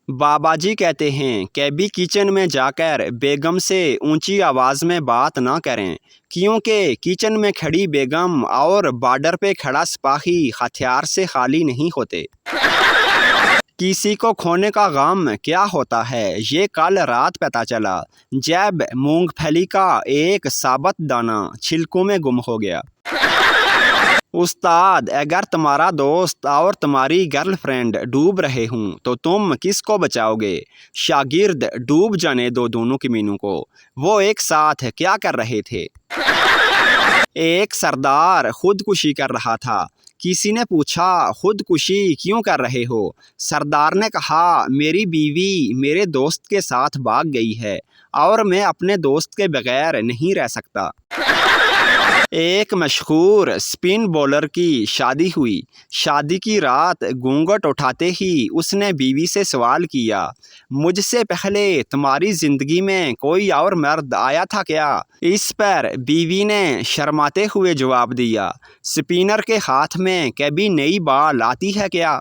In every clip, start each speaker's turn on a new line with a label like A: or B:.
A: بابا جی کہتے ہیں کبھی کچن میں جا کر بیگم سے اونچی آواز میں بات نہ کریں، کیونکہ کچن میں کھڑی بیگم اور بارڈر پہ کھڑا سپاہی ہتھیار سے خالی نہیں ہوتے۔ کسی کو کھونے کا غم کیا ہوتا ہے یہ کل رات پتہ چلا جب مونگ پھلی کا ایک ثابت دانہ چھلکوں میں گم ہو گیا۔ استاد، اگر تمہارا دوست اور تمہاری گرل فرینڈ ڈوب رہے ہوں تو تم کس کو بچاؤ گے؟ شاگرد، ڈوب جانے دو دونوں کمینوں کو، وہ ایک ساتھ کیا کر رہے تھے؟ ایک سردار خودکشی کر رہا تھا۔ کسی نے پوچھا خودکشی کیوں کر رہے ہو؟ سردار نے کہا میری بیوی میرے دوست کے ساتھ بھاگ گئی ہے اور میں اپنے دوست کے بغیر نہیں رہ سکتا۔ ایک مشہور سپن بولر کی شادی ہوئی۔ شادی کی رات گھونگھٹ اٹھاتے ہی اس نے بیوی سے سوال کیا، مجھ سے پہلے تمہاری زندگی میں کوئی اور مرد آیا تھا کیا؟ اس پر بیوی نے شرماتے ہوئے جواب دیا، سپنر کے ہاتھ میں کبھی نئی بال آتی ہے کیا؟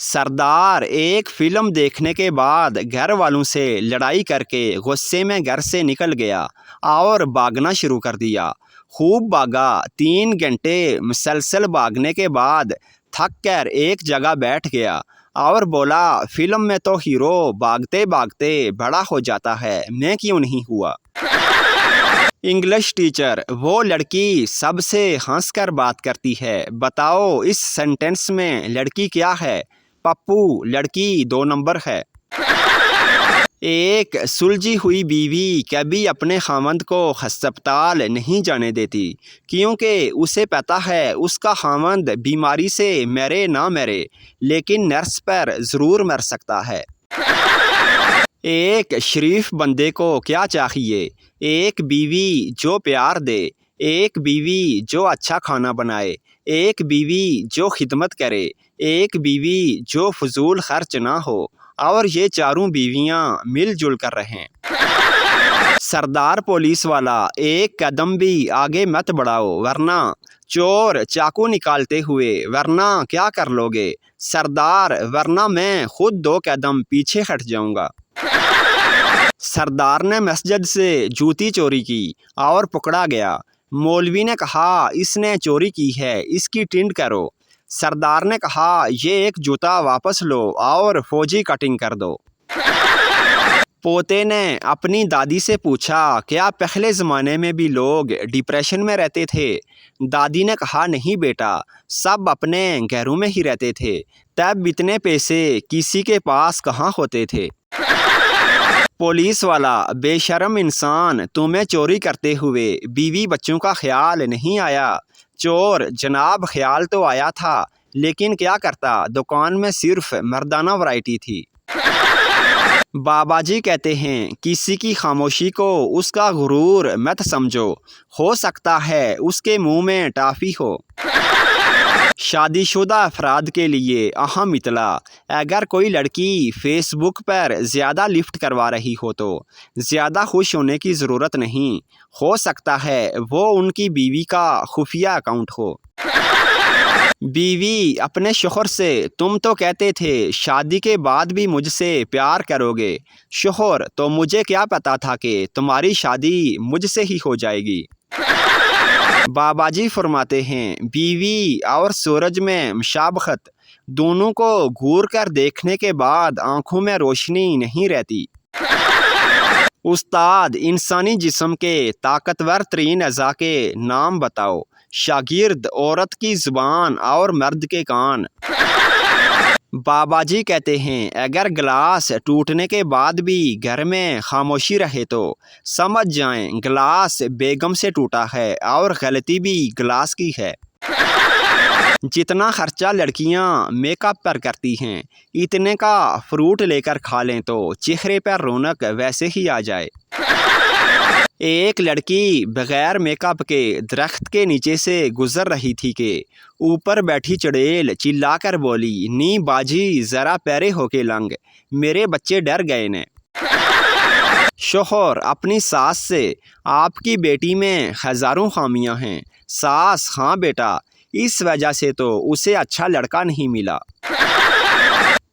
A: سردار ایک فلم دیکھنے کے بعد گھر والوں سے لڑائی کر کے غصے میں گھر سے نکل گیا اور بھاگنا شروع کر دیا۔ خوب بھاگا، 3 گھنٹے مسلسل بھاگنے کے بعد تھک کر ایک جگہ بیٹھ گیا اور بولا، فلم میں تو ہیرو بھاگتے بھاگتے بڑا ہو جاتا ہے، میں کیوں نہیں ہوا؟ انگلش ٹیچر، وہ لڑکی سب سے ہنس کر بات کرتی ہے، بتاؤ اس سینٹنس میں لڑکی کیا ہے؟ پپو، لڑکی 2 نمبر ہے۔ ایک سلجھی ہوئی بیوی کبھی اپنے خاوند کو ہسپتال نہیں جانے دیتی، کیونکہ اسے پتہ ہے اس کا خاوند بیماری سے مرے نہ مرے لیکن نرس پر ضرور مر سکتا ہے۔ ایک شریف بندے کو کیا چاہیے؟ ایک بیوی جو پیار دے، ایک بیوی جو اچھا کھانا بنائے، ایک بیوی جو خدمت کرے، ایک بیوی جو فضول خرچ نہ ہو، اور یہ چاروں بیویاں مل جل کر رہیں۔ سردار پولیس والا، ایک قدم بھی آگے مت بڑھاؤ ورنہ چور چاقو نکالتے ہوئے ورنہ کیا کر لو گے؟ سردار، ورنہ میں خود 2 قدم پیچھے ہٹ جاؤں گا۔ سردار نے مسجد سے جوتی چوری کی اور پکڑا گیا۔ مولوی نے کہا اس نے چوری کی ہے، اس کی ٹنڈ کرو۔ سردار نے کہا یہ ایک جوتا واپس لو اور فوجی کٹنگ کر دو۔ پوتے نے اپنی دادی سے پوچھا کیا پہلے زمانے میں بھی لوگ ڈپریشن میں رہتے تھے؟ دادی نے کہا نہیں بیٹا، سب اپنے گھروں میں ہی رہتے تھے، تب اتنے پیسے کسی کے پاس کہاں ہوتے تھے۔ پولیس والا، بے شرم انسان، تمہیں چوری کرتے ہوئے بیوی بچوں کا خیال نہیں آیا؟ چور، جناب خیال تو آیا تھا لیکن کیا کرتا، دکان میں صرف مردانہ ورائٹی تھی۔ بابا جی کہتے ہیں کسی کی خاموشی کو اس کا غرور مت سمجھو، ہو سکتا ہے اس کے منہ میں ٹافی ہو۔ شادی شدہ افراد کے لیے اہم اطلاع، اگر کوئی لڑکی فیس بک پر زیادہ لفٹ کروا رہی ہو تو زیادہ خوش ہونے کی ضرورت نہیں، ہو سکتا ہے وہ ان کی بیوی کا خفیہ اکاؤنٹ ہو۔ بیوی اپنے شوہر سے، تم تو کہتے تھے شادی کے بعد بھی مجھ سے پیار کرو گے۔ شوہر، تو مجھے کیا پتا تھا کہ تمہاری شادی مجھ سے ہی ہو جائے گی۔ بابا جی فرماتے ہیں بیوی اور سورج میں مشابہت، دونوں کو گھور کر دیکھنے کے بعد آنکھوں میں روشنی نہیں رہتی۔ استاد، انسانی جسم کے طاقتور ترین اعضاء کے نام بتاؤ۔ شاگرد، عورت کی زبان اور مرد کے کان۔ بابا جی کہتے ہیں اگر گلاس ٹوٹنے کے بعد بھی گھر میں خاموشی رہے تو سمجھ جائیں گلاس بیگم سے ٹوٹا ہے اور غلطی بھی گلاس کی ہے۔ جتنا خرچہ لڑکیاں میک اپ پر کرتی ہیں اتنے کا فروٹ لے کر کھا لیں تو چہرے پر رونق ویسے ہی آ جائے۔ ایک لڑکی بغیر میک اپ کے درخت کے نیچے سے گزر رہی تھی کہ اوپر بیٹھی چڑیل چلا کر بولی، نی باجی ذرا پیرے ہو کے لنگ، میرے بچے ڈر گئے نے۔ شوہر اپنی ساس سے، آپ کی بیٹی میں ہزاروں خامیاں ہیں۔ ساس، ہاں بیٹا، اس وجہ سے تو اسے اچھا لڑکا نہیں ملا۔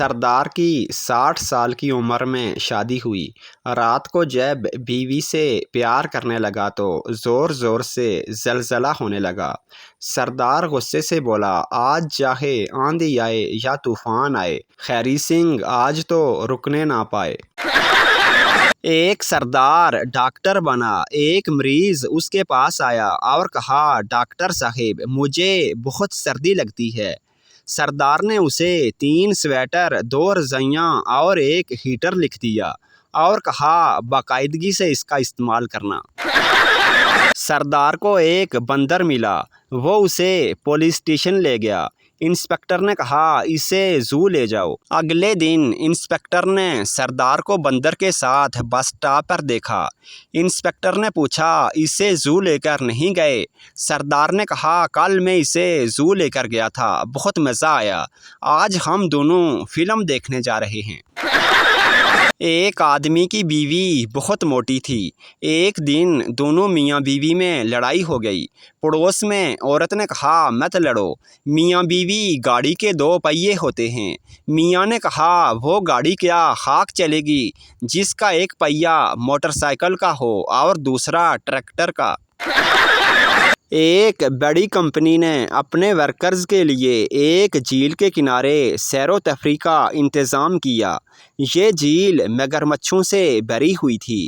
A: سردار کی 60 سال کی عمر میں شادی ہوئی۔ رات کو جب بیوی سے پیار کرنے لگا تو زور زور سے زلزلہ ہونے لگا۔ سردار غصے سے بولا، آج چاہے آندھی آئے یا طوفان آئے، خیری سنگھ آج تو رکنے نہ پائے۔ ایک سردار ڈاکٹر بنا۔ ایک مریض اس کے پاس آیا اور کہا، ڈاکٹر صاحب مجھے بہت سردی لگتی ہے۔ سردار نے اسے 3 سویٹر، 2 رضائیاں اور ایک ہیٹر لکھ دیا اور کہا، باقاعدگی سے اس کا استعمال کرنا۔ سردار کو ایک بندر ملا، وہ اسے پولیس اسٹیشن لے گیا۔ انسپکٹر نے کہا، اسے زو لے جاؤ۔ اگلے دن انسپکٹر نے سردار کو بندر کے ساتھ بس اسٹاپ پر دیکھا۔ انسپکٹر نے پوچھا، اسے زو لے کر نہیں گئے؟ سردار نے کہا، کل میں اسے زو لے کر گیا تھا، بہت مزہ آیا۔ آج ہم دونوں فلم دیکھنے جا رہے ہیں۔ ایک آدمی کی بیوی بہت موٹی تھی۔ ایک دن دونوں میاں بیوی میں لڑائی ہو گئی۔ پڑوس میں عورت نے کہا، مت لڑو، میاں بیوی گاڑی کے 2 پہیے ہوتے ہیں۔ میاں نے کہا، وہ گاڑی کیا خاک چلے گی جس کا ایک پہیہ موٹر سائیکل کا ہو اور دوسرا ٹریکٹر کا۔ ایک بڑی کمپنی نے اپنے ورکرز کے لیے ایک جھیل کے کنارے سیر و تفریح کا انتظام کیا۔ یہ جھیل مگرمچھوں سے بھری ہوئی تھی۔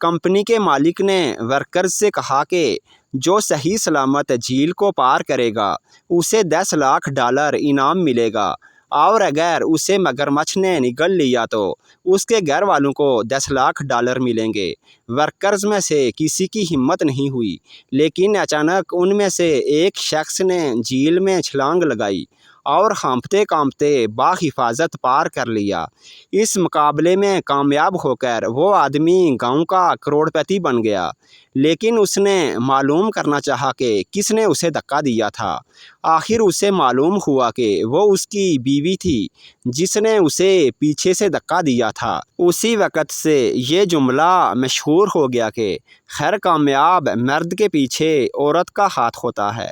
A: کمپنی کے مالک نے ورکرز سے کہا کہ جو صحیح سلامت جھیل کو پار کرے گا اسے $10 لاکھ انعام ملے گا، اور اگر اسے مگرمچھ نے نگل لیا تو اس کے گھر والوں کو $10 لاکھ ملیں گے۔ ورکرز میں سے کسی کی ہمت نہیں ہوئی، لیکن اچانک ان میں سے ایک شخص نے جھیل میں چھلانگ لگائی اور ہانپتے کانپتے بحفاظت پار کر لیا۔ اس مقابلے میں کامیاب ہو کر وہ آدمی گاؤں کا کروڑ پتی بن گیا، لیکن اس نے معلوم کرنا چاہا کہ کس نے اسے دھکا دیا تھا۔ آخر اسے معلوم ہوا کہ وہ اس کی بیوی تھی جس نے اسے پیچھے سے دھکا دیا تھا۔ اسی وقت سے یہ جملہ مشہور ہو گیا کہ ہر کامیاب مرد کے پیچھے عورت کا ہاتھ ہوتا ہے۔